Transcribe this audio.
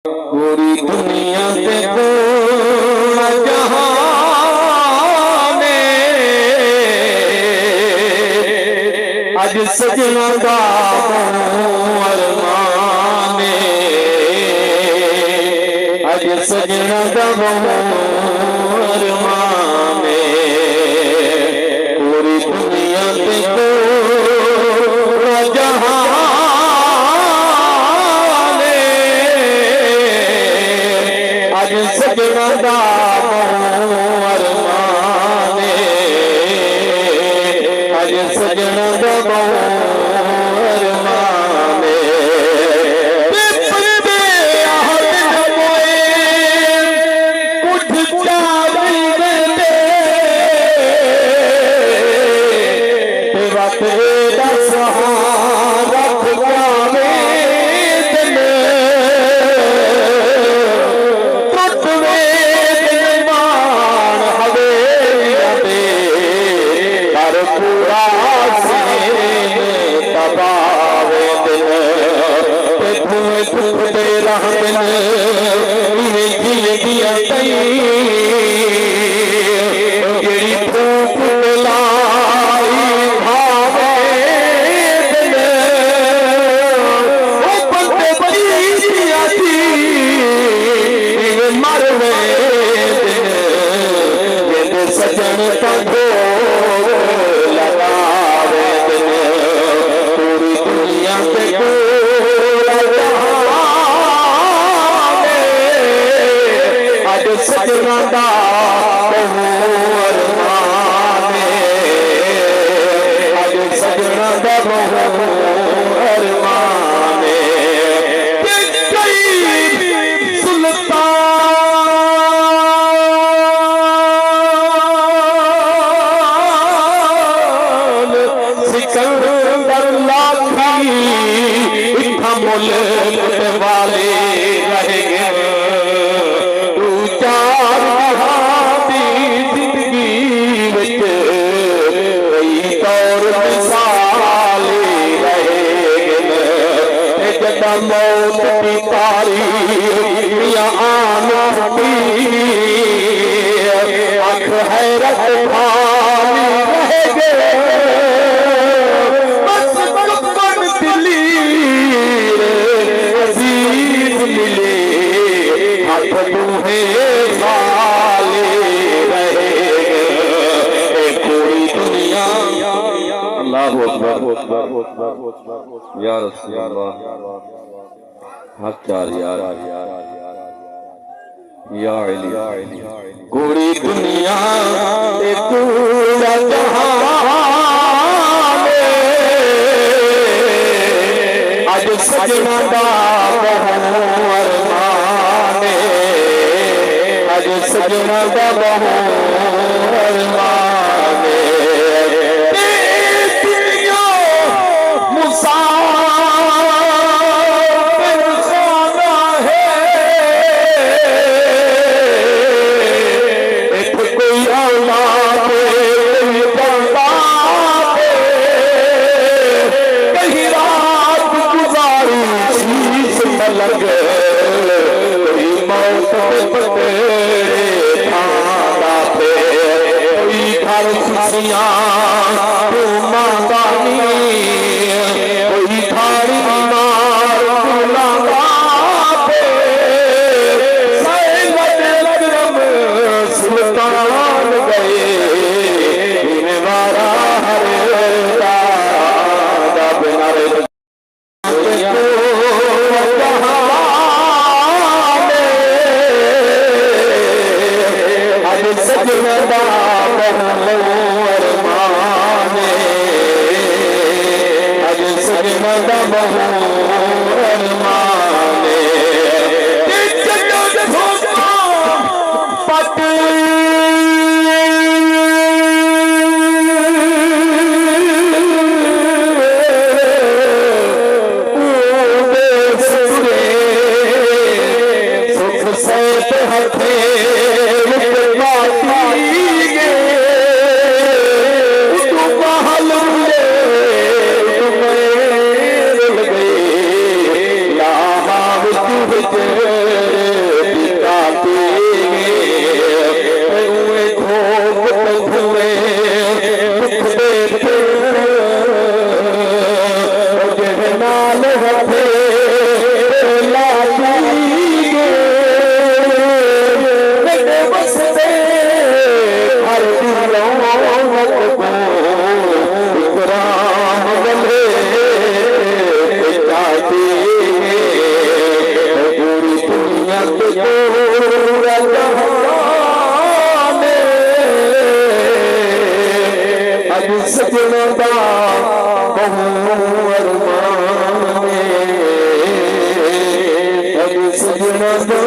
पूरी दुनिया पे पूरा जहां में अज सजना दा अरमान अज सजना दा अरमान पूरी दुनिया पे पूरा जहां सजना दा अरमान अज सजना दा अरमान कुछ चावल वक्त सजना दा अरमान अज सजना दा अरमान सुल्तान सिकंदर लाठी इत्था मुल वाले रह गए मौत की तारी आना अख हैरत खाली रह गए बस कपन दिली अजीज मिले हाथ दूहे खाली रह गए पूरी दुनिया अल्लाहु अकबर या रसूल अल्लाह हक यार या अली पूरी दुनिया ते पूरा जहां अज सजना दा अरमान अज सजना दा अरमान अज सजना दा बहु अरमान अज सजना दा